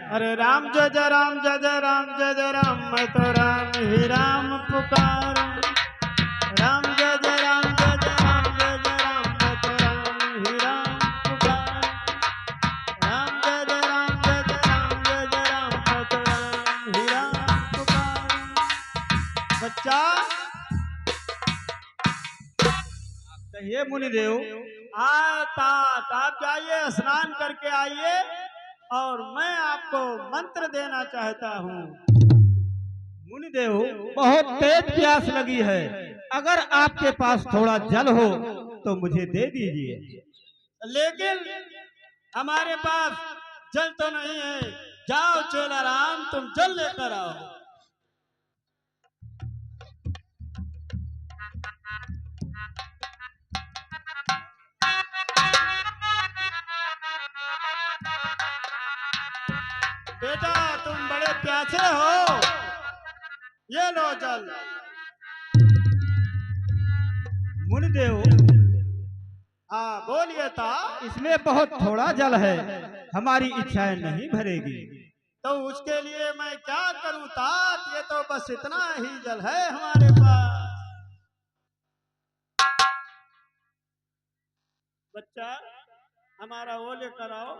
अरे राम जय जय राम जय जय राम जय जय राम, मैं तो राम ही राम पुकारूं। राम जय जय राम जय जय राम जय जय राम, मैं तो राम ही राम पुकारूं। राम जय जय राम जय जय राम जय जय राम, मैं तो राम ही राम पुकारूं। बच्चा कहिए मुनिदेव। आप जाइए, स्नान करके आइए और मैं आपको मंत्र देना चाहता हूँ। मुनिदेव बहुत तेज प्यास लगी है, अगर आपके पास थोड़ा जल हो तो मुझे दे दीजिए। लेकिन हमारे पास जल तो नहीं है। जाओ चोला राम, तुम जल लेकर आओ। बेटा तुम बड़े प्यासे हो, ये लो जल। मुनिदेव हाँ बोलिए ता। इसमें बहुत थोड़ा जल है, हमारी इच्छाएं नहीं भरेगी। तो उसके लिए मैं क्या करूं तात, ये तो बस इतना ही जल है हमारे पास। बच्चा हमारा वो लेकर आओ।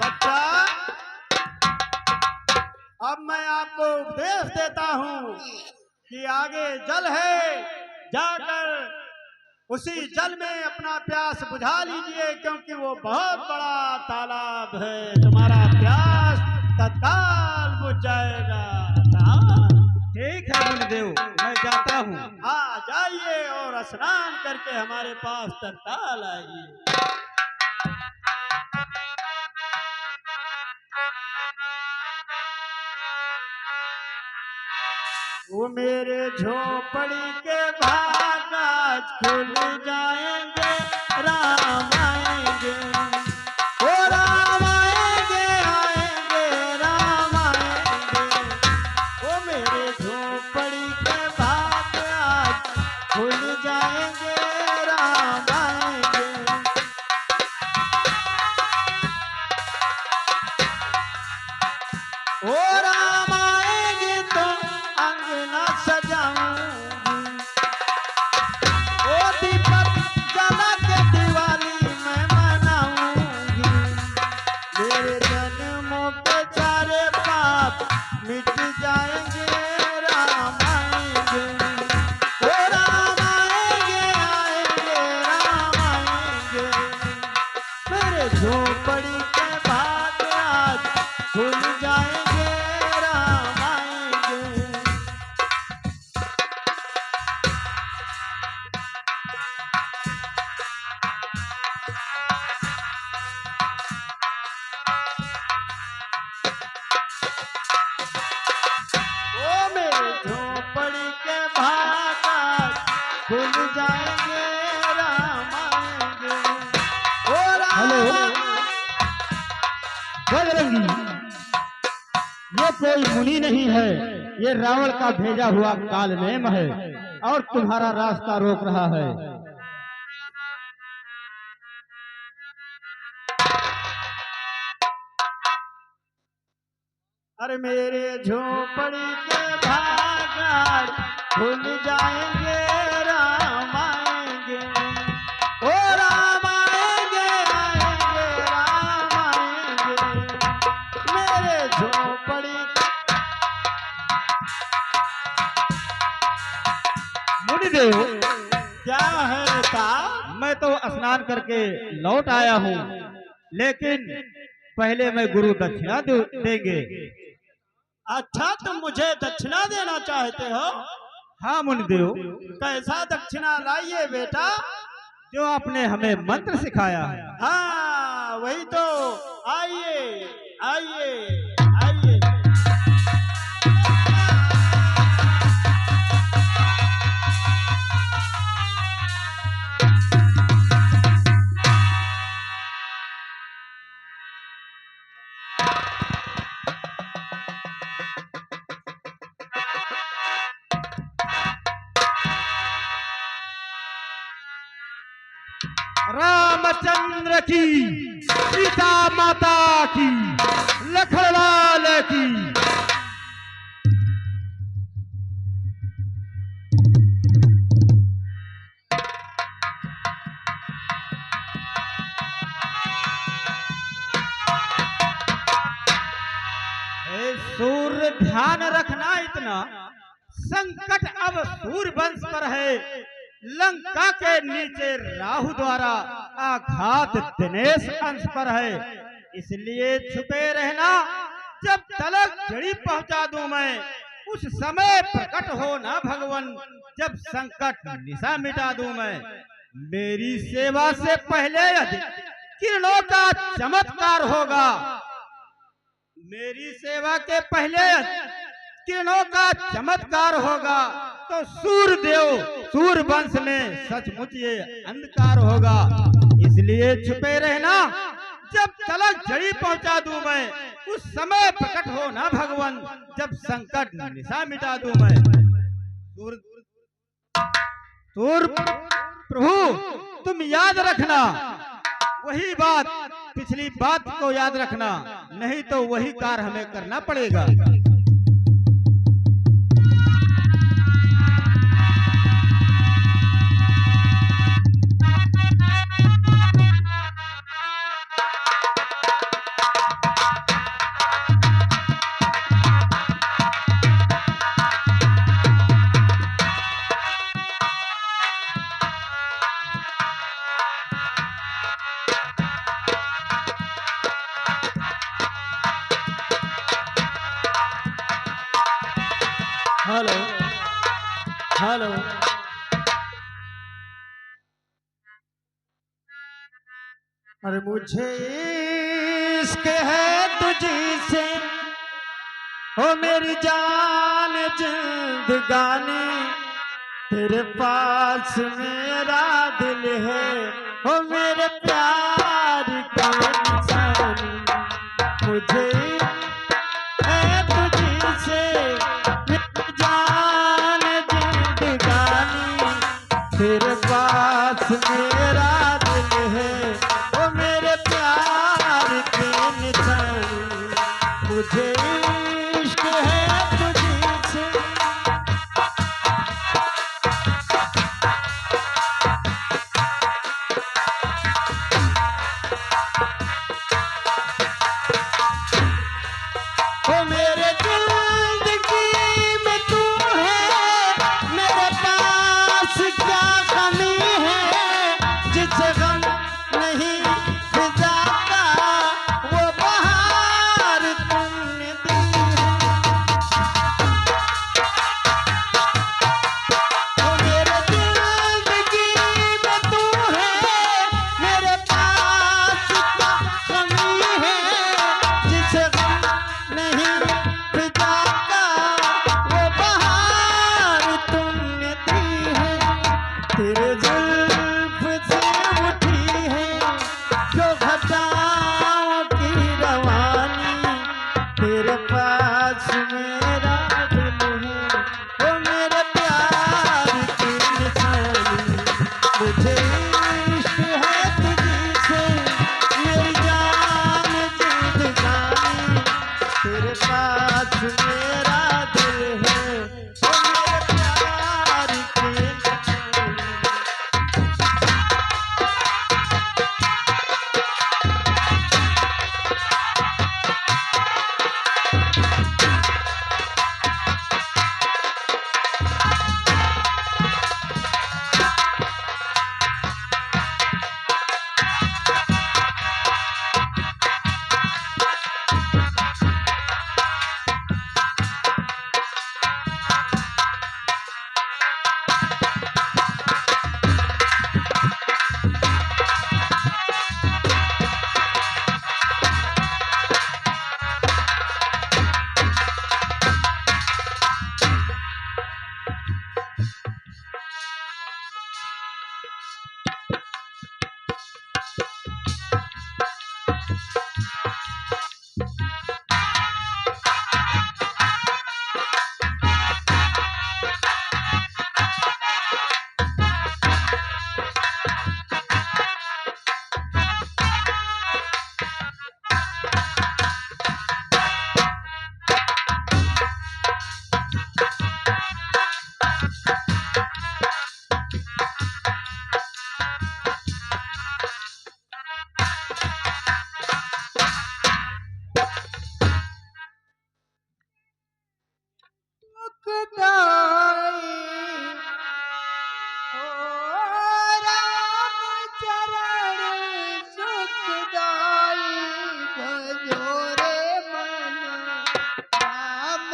बच्चा अब मैं आपको उपदेश देता हूँ कि आगे जल है, जाकर उसी जल में अपना प्यास बुझा लीजिए, क्योंकि वो बहुत बड़ा तालाब है। तुम्हारा प्यास तत्काल बुझ जाएगा। ठीक है मुनिदेव, मैं जाता हूँ। हाँ जाइए और स्नान करके हमारे पास तत्काल आइए। वो मेरे झोपड़ी के भाग आज खुल जाएंगे, राम आएंगे। ओ राम आएंगे आएंगे राम आएंगे। वो मेरे झोपड़ी के भाग आज खुल जाएंगे, राम आएंगे। ओ राम आएंगे तो अंगना सजाऊंगी। ओ दीपक जला के दिवाली मैं मनाऊंगी। मेरे जन्मों के सारे पाप मिट जाएंगे, राम आएंगे। ओ राम आएंगे आएंगे राम आएंगे। मेरे झोपड़ी के भाग आज खुल जाएंगे, राम आएंगे। ओ मेरे झोपड़ी के भाग आज खुल जाएंगे, राम आएंगे। ओ हेलो राम बजरंगी, ये कोई मुनि नहीं है, ये रावण का भेजा हुआ कालनेम है और तुम्हारा रास्ता रोक रहा है। अरे मेरे झोपड़ी के भाग आज खुल जाएंगे, राम आएंगे। ओ राम आएंगे आएंगे राम आएंगे। मेरे झोपड़ी मुनिदेव क्या है ता? मैं तो स्नान करके लौट आया हूँ, लेकिन पहले मैं गुरु दक्षिणा देंगे। अच्छा तुम मुझे दक्षिणा देना चाहते हो? हाँ मुनिदेव, कैसा दक्षिणा लाइए बेटा? जो आपने हमें मंत्र सिखाया है। हाँ वही तो। आइए आइए आइए। रामचंद्र की, सीता माता की, लखनलाल की। सूर्य ध्यान रखना इतना, संकट अब सूर्य वंश पर है। लंका के नीचे राहु द्वारा आघात दिनेश अंश पर है। इसलिए छुपे रहना, जब तलक जड़ी पहुंचा दूं मैं, उस समय प्रकट हो ना भगवान, जब संकट निशा मिटा दूं मैं। मेरी सेवा से पहले यदि किरणों का चमत्कार होगा, मेरी सेवा के पहले किरणों का चमत्कार होगा, तो सूर्यदेव सूर्य वंश में सचमुच ये अंधकार होगा। इसलिए छुपे रहना, जब तलक जड़ी पहुंचा दूं मैं, उस समय प्रकट हो ना भगवान, जब संकट निशा मिटा दूं मैं। सूर्य प्रभु तुम याद रखना, वही बात, पिछली बात को याद रखना, नहीं तो वही कार्य हमें करना पड़ेगा। हेलो हेलो, अरे मुझे इश्क है तुझी से, ओ मेरी जान जिंदगानी, तेरे पास मेरा दिल है, ओ मेरे प्यार का निशानी। मुझे है तुझी से, मेरी जान जिंदगानी, तेरे पास मेरा दिल है, ओ मेरे प्यार के निशानी। मुझे इश्क है तुझी से। ओ मेरे जिंदगी में तू है, मेरे पास क्या कमी है, जिसे गम नहीं फिजा का, वो बहार तुमने दी है। ओ मेरे जिंदगी में तू है, मेरे पास क्या कमी है, जिसे गम नहीं फिजा का, वो बहार तुमने दी है। तेरे जुल्फ से उठी है जो घटाओं की रवानी, तेरे पास मेरा दिल है, वो मेरे प्यार की निशानी। मुझे इश्क है तुझी से, मेरी जान जिंदगानी, तेरे पास मेरा दिल है, वो मेरे प्यार की निशानी। सुखदाई ओ राम चरण सुखदाई भजो रे मन राम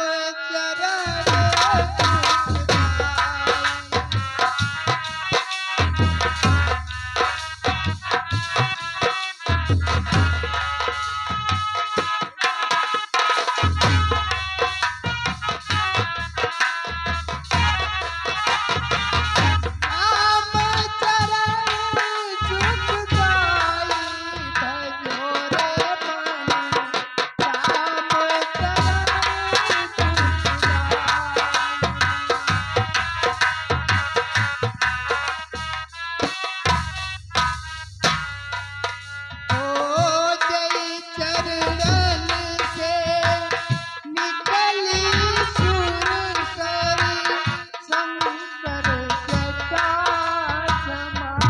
चरण सुखदाई। राम चरण सुखदाई भजो रे मन राम चरण सुखदाई। ओ जय चरणन से निकली सुरसरी शंकर जटा समाई।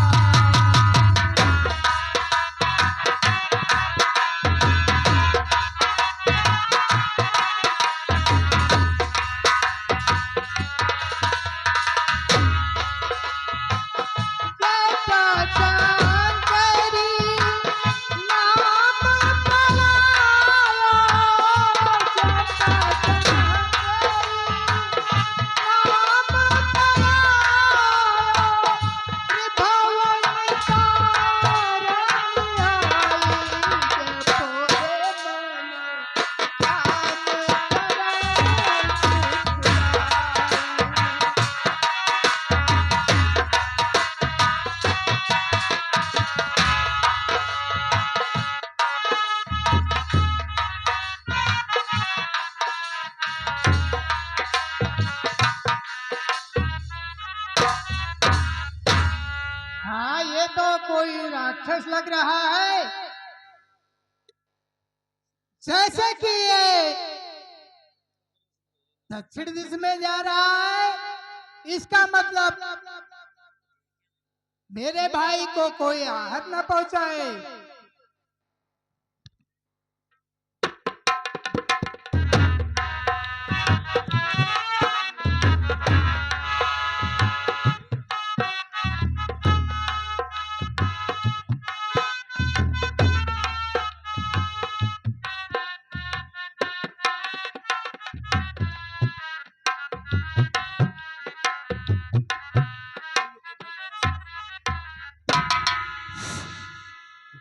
जटा शंकरी नाम पराया जटा शंकरी नाम पराया त्रिभुवन तारण आई जपो रे मन राम चरण सुखदाई। हाँ ये तो कोई राक्षस लग रहा है। जैसे कि ये दक्षिण दिशा में जा रहा है इसका मतलब मेरे भाई को कोई आहत न पहुंचाए।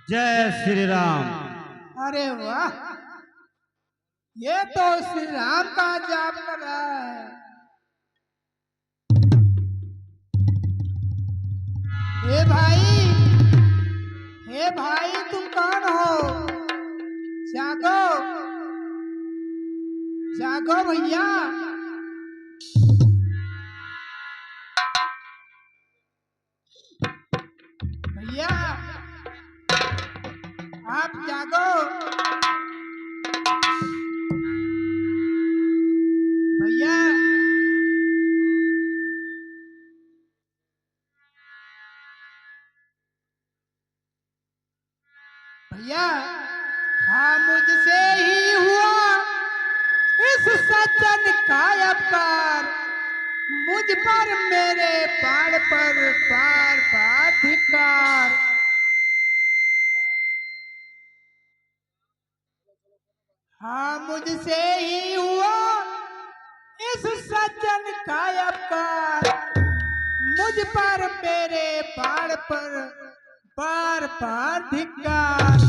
जय श्री राम। अरे वाह ये तो श्री राम का जाप कर रहा है। हे भाई तुम कौन हो? जागो जागो भैया। भैया आप जागो। भैया भैया हाँ मुझसे ही हुआ इस सज्जन का अपकार। मुझ पर मेरे बाण पर बार बार धिक्कार। हाँ मुझसे ही हुआ इस सज्जन का अपकार। मुझ पर मेरे बाण पर बार बार धिक्कार।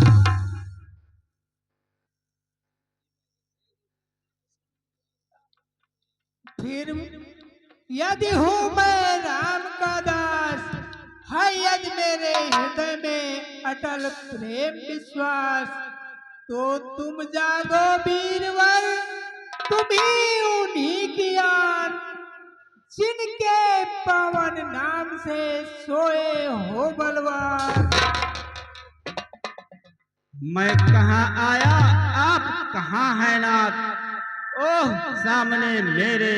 फिर यदि हूँ मैं राम का दास है यदि मेरे हृदय में अटल प्रेम विश्वास। तो तुम जागो वीरवर तुम ही उन्हीं की आन जिनके पवन नाम से सोए हो बलवान। मैं कहाँ आया आप कहाँ है नाथ। ओह सामने मेरे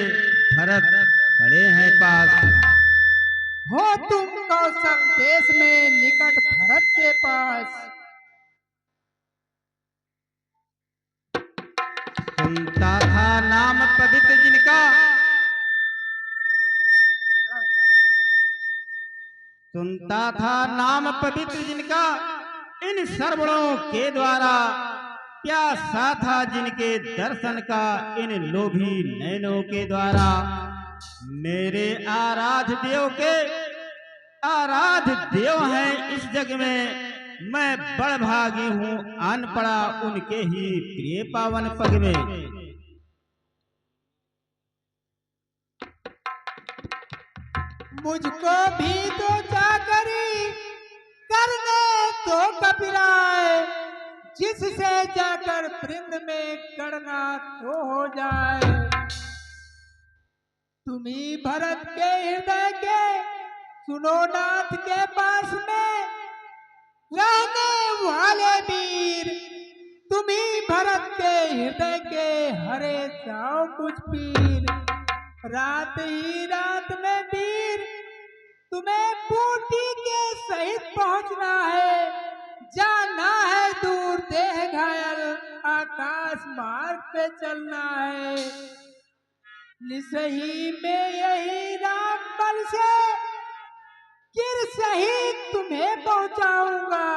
भरत खड़े हैं पास। हो तुम कौशल देश में निकट भरत के पास। सुनता था नाम पवित्र जिनका सुनता था नाम पवित्र जिनका, इन श्रवणों के द्वारा प्यासा था जिनके दर्शन का, इन लोभी नैनों के द्वारा। मेरे आराध्य देव के आराध्य देव हैं इस जग में, मैं बड़ भागी हूँ आन पड़ा उनके ही प्रिय पावन पग में। मुझको भी तो जाकरी करने तो कपिराए, जिससे जाकर वृंद में करना तो हो जाए। तुम्ही भरत के हृदय के सुनो नाथ के पास में रहने वाले वीर, तुम्ही भरत के हृदय के हरे जाओ कुछ पीर। रात ही रात में वीर तुम्हें बूटी के सहित पहुंचना है, जाना है दूर देह घायल आकाश मार्ग पे चलना है। निसही में यही राम बल से गिर सही तुम्हें पहुंचाऊंगा,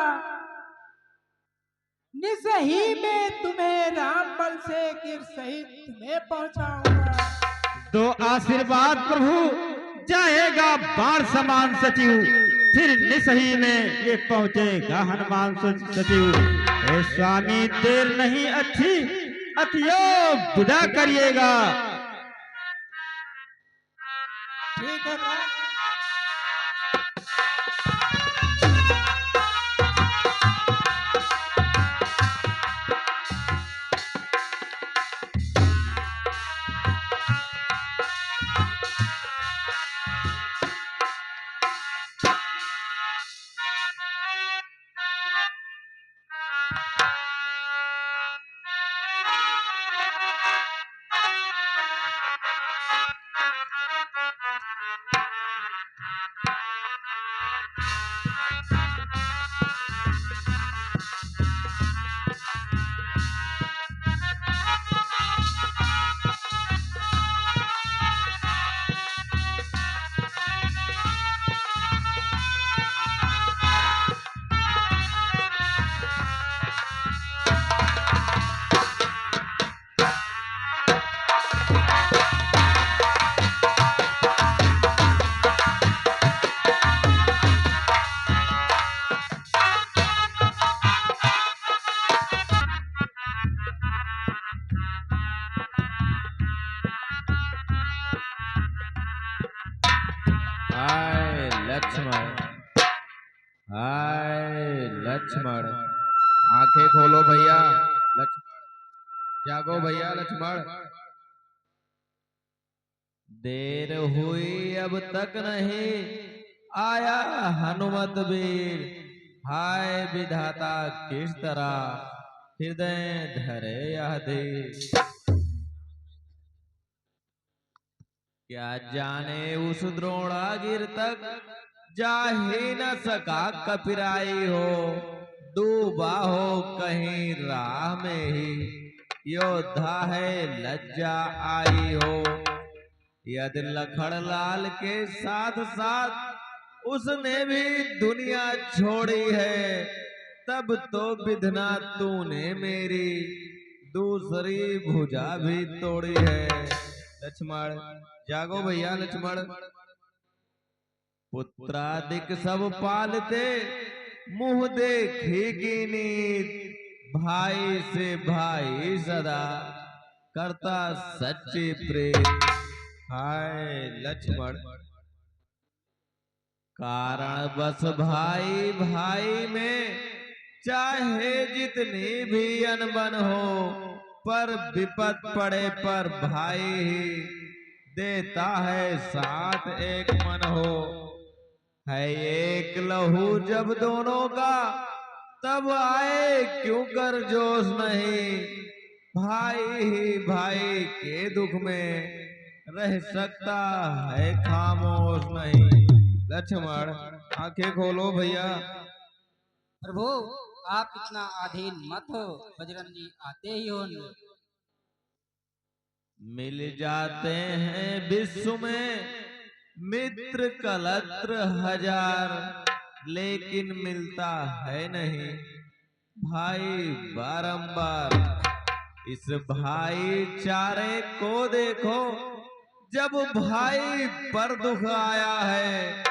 निसही में तुम्हें राम बल से गिर सही तुम्हें पहुंचाऊंगा। दो आशीर्वाद प्रभु, जाएगा बाण समान सचिव, फिर निसही में ये पहुंचेगा हनुमान सचिव। हे स्वामी देर नहीं अच्छी, अतियो विदा करिएगा। ठीक है। हाय लक्ष्मण, हाय लक्ष्मण, आंखें खोलो भैया लक्ष्मण, जागो भैया लक्ष्मण। देर हुई अब तक नहीं आया हनुमत वीर, हाय विधाता किस तरह हृदय धरे यह धीर। क्या जाने उस द्रोणागिर तक जा ही न सका कपिराई हो, डूबा हो कहीं राह में ही योद्धा है लज्जा आई हो। यदि लखड़ लाल के साथ साथ उसने भी दुनिया छोड़ी है, तब तो विधना तूने मेरी दूसरी भुजा भी तोड़ी है। लक्ष्मण जागो भैया लक्ष्मण। पुत्रादिक सब पालते मुंह देखी की नीत, भाई से भाई सदा करता सच्ची प्रेम। हाय लक्ष्मण कारण बस भाई भाई में चाहे जितनी भी अनबन हो, पर विपद पड़े पर भाई ही देता है साथ एक मन हो। है एक लहू जब दोनों का, तब आए क्यों कर जोश नहीं, भाई ही भाई के दुख में रह सकता है खामोश नहीं। लक्ष्मण आंखें खोलो भैया। प्रभु आप इतना अधीन मत हो, बजरंग जी आते ही हो। मिल जाते हैं विश्व में मित्र कलत्र हजार, लेकिन मिलता है नहीं भाई बारंबार। इस भाईचारे को देखो, जब भाई पर दुख आया है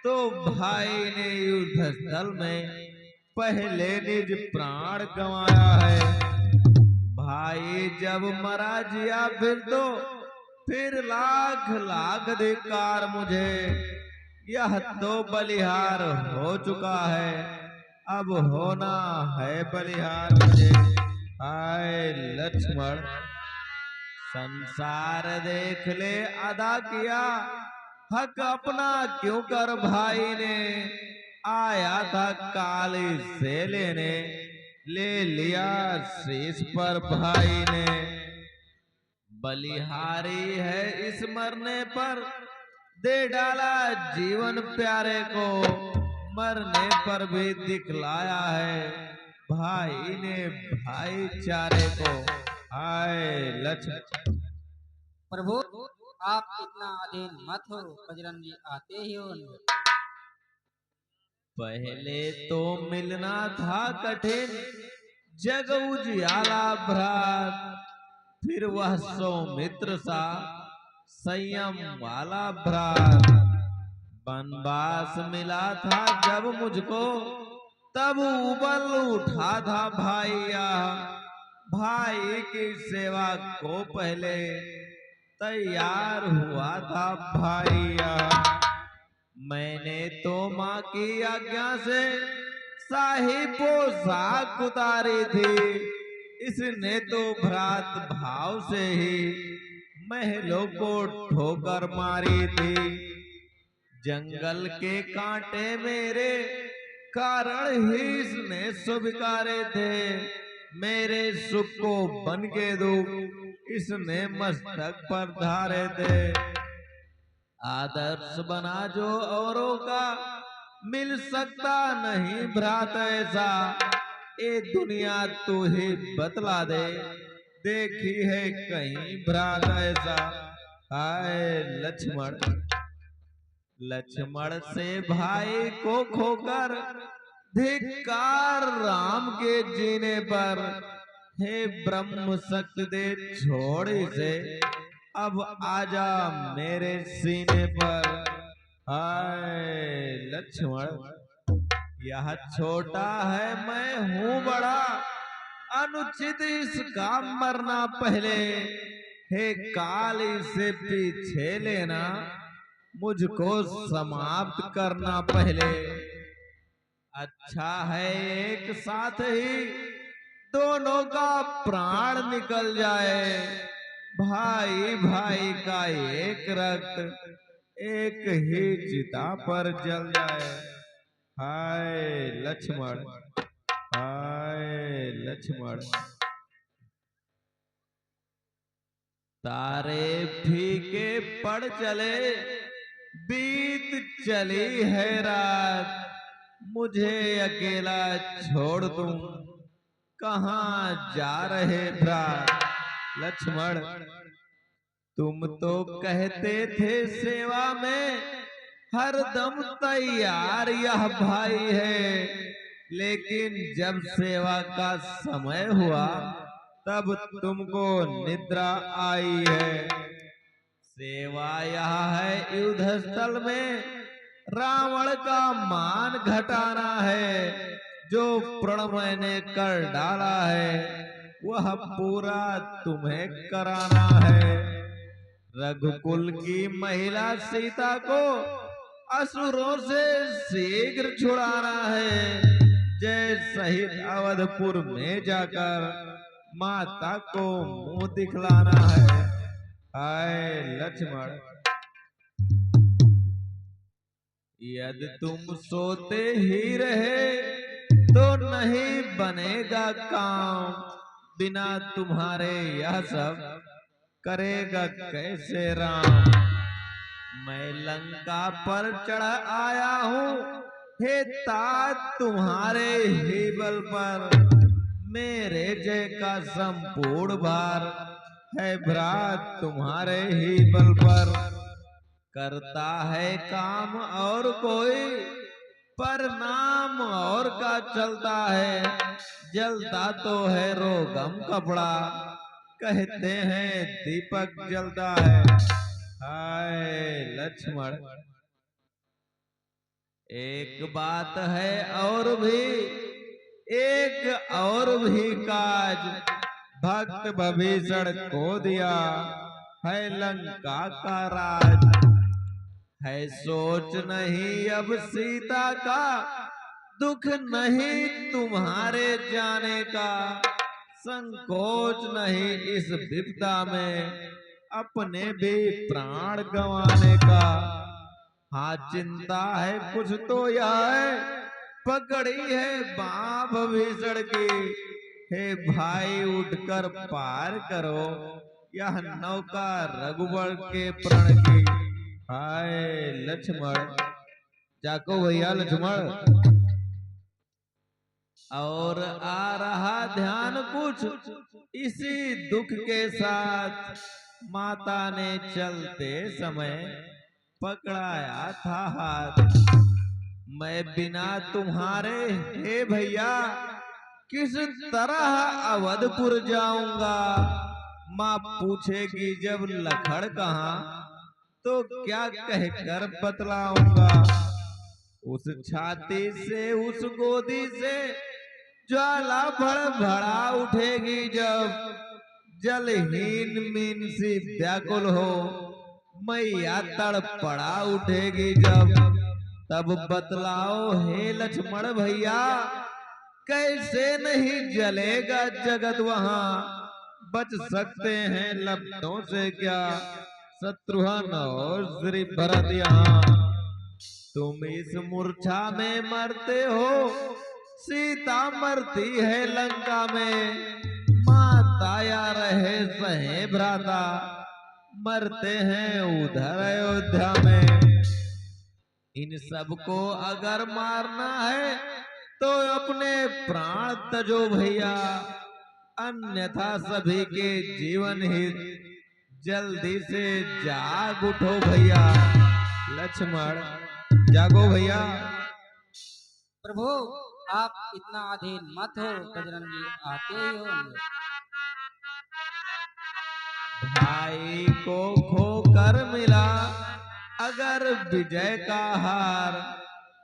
तो भाई ने युद्ध स्थल में पहले निज प्राण गंवाया है। भाई जब मरा जिया फिर लाख लाख धिक्कार मुझे, यह तो बलिहार हो चुका है, अब होना है बलिहार मुझे। हाय लक्ष्मण, संसार देख ले अदा किया, हक अपना क्यों कर भाई ने, आया था काली से लेने, ले लिया शीश पर भाई ने। बलिहारी है इस मरने पर, दे डाला जीवन प्यारे को, मरने पर भी दिखलाया है भाई ने भाईचारे को। हाय लक्ष्मण। प्रभु आप इतना अधीन मत हो, बजरंग जी आते ही हो। पहले तो मिलना था कठिन, जग उजियाला भ्रात, फिर वह सौमित्र सा संयम वाला भ्रात। वनवास मिला था जब मुझको, तब उबल उठा था भाइया, भाई की सेवा को पहले तैयार हुआ था भाइया। मैंने तो माँ की आज्ञा से शाही पोशाक उतारी थी, इसने तो भ्रात भाव से ही महलों को ठोकर मारी थी। जंगल के कांटे मेरे कारण ही इसने स्वीकारे थे, मेरे सुख को बन के दुख इसने मस्तक पर धारे थे। आदर्श बना जो औरों का, मिल सकता नहीं भ्रात ऐसा, ये दुनिया तू ही बतला दे, देखी है कहीं भ्रात ऐसा। हाय लक्ष्मण, लक्ष्मण से भाई को खोकर धिक्कार राम के जीने पर, हे ब्रह्म शक्ति दे छोड़ इसे, अब आजा मेरे सीने पर। हाय लक्ष्मण, यह छोटा है मैं हूँ बड़ा, अनुचित इसका मरना पहले, हे काल इसे पीछे लेना, मुझको समाप्त करना पहले। अच्छा है एक साथ ही दोनों का प्राण निकल जाए, भाई भाई का एक रक्त एक ही चिता पर जल जाए। हाय लक्ष्मण, हाय लक्ष्मण। तारे फीके पड़ चले, बीत चली है रात, मुझे अकेला छोड़ तुम कहाँ जा रहे भ्रात। लक्ष्मण, तुम तो कहते थे सेवा में हर दम तैयार यह भाई है, लेकिन जब सेवा का समय हुआ तब तुमको निद्रा आई है। सेवा यह है युद्ध स्थल में रावण का मान घटाना है, जो प्रण मैंने कर डाला है वह पूरा तुम्हें कराना है। रघुकुल की महिला सीता को असुरों से शीघ्र छुड़ाना है, जय सहित अवधपुर में जाकर माता को मुंह दिखलाना है। हाय लक्ष्मण, यदि तुम सोते ही रहे तो नहीं बनेगा काम, बिना तुम्हारे यह सब करेगा कैसे राम। मैं लंका पर चढ़ आया हूँ, हे तात तुम्हारे ही बल पर, मेरे जय का संपूर्ण भार है भ्रात तुम्हारे ही बल पर। करता है काम और कोई, पर नाम और का चलता है। जलता तो है रोगम कपड़ा, कहते हैं दीपक जलता है। हाय लक्ष्मण, एक बात है और भी, एक और भी काज, भक्त भीषण को दिया है लंका का राज। है सोच नहीं अब सीता का, दुख नहीं तुम्हारे जाने का। संकोच नहीं इस विपदा में, अपने भी प्राण गंवाने का। हाँ चिंता है कुछ तो यह है, पकड़ी है बाँह भीषण की। हे भाई उठकर पार करो, यह नौका रघुवर के प्रण की। हाय लक्ष्मण, जाको भैया लक्ष्मण। और आ रहा ध्यान कुछ इसी दुख के साथ, माता ने चलते समय पकड़ाया था हाथ। मैं बिना तुम्हारे हे भैया किस तरह अवधपुर जाऊंगा। माँ पूछेगी जब लखड़ कहाँ, तो क्या कहकर बतलाऊंगा। उस छाती से उस गोदी से ज्वाला भड़ा उठेगी जब। जलहीन मीन सी व्याकुल हो, मैया तड़पड़ा उठेगी जब। तब बतलाओ हे लक्ष्मण भैया, कैसे नहीं जलेगा जगत वहां। बच सकते हैं लपटों से क्या, शत्रुघ्न और श्री भरत यहाँ। तुम इस मूर्छा में मरते हो, सीता मरती है लंका में। माता या रहे सहे भ्राता, मरते हैं उधर अयोध्या में। इन सबको अगर मारना है तो अपने प्राण तजो भैया, अन्यथा सभी के जीवन हित। जल्दी से जाग उठो भैया। लक्ष्मण जागो भैया। प्रभु आप इतना अधीन मत हो, बजरंगी आते ही होंगे। भाई को खोकर मिला अगर विजय का हार,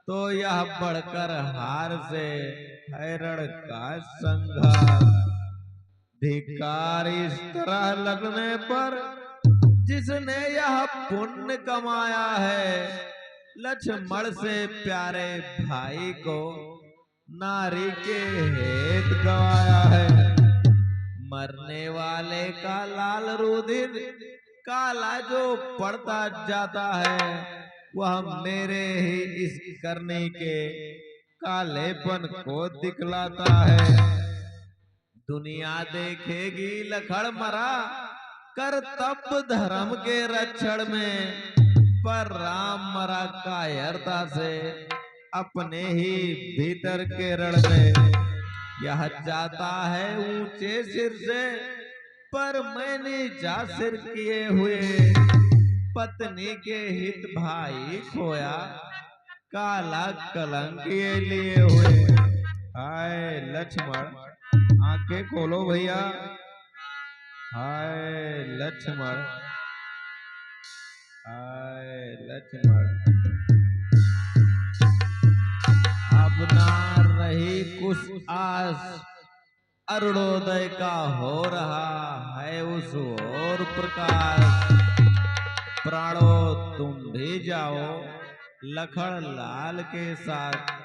तो यह बढ़कर हार से है रण का संघार। धिक्कार इस तरह लगने पर जिसने यह पुण्य कमाया है। लक्ष्मण से प्यारे भाई को नारी के हेत गवाया है। मरने वाले का लाल रुधिर काला जो पड़ता जाता है, वह मेरे ही इस करने के कालेपन को दिखलाता है। दुनिया देखेगी लखड़ मरा कर्तव्य धर्म के रक्षण में, पर राम मरा कायरता से अपने ही भीतर के रण में। यह जाता है ऊंचे सिर से, पर मैंने जा सिर किए हुए। पत्नी के हित भाई खोया, काला कलंक ये लिए हुए। हाय लक्ष्मण आंखें खोलो भैया। हाय लक्ष्मण, हाय लक्ष्मण। अब ना रही कुछ आस, अरुणोदय का हो रहा है उस और प्रकाश। प्राणो तुम भी जाओ लखड़ लाल के साथ।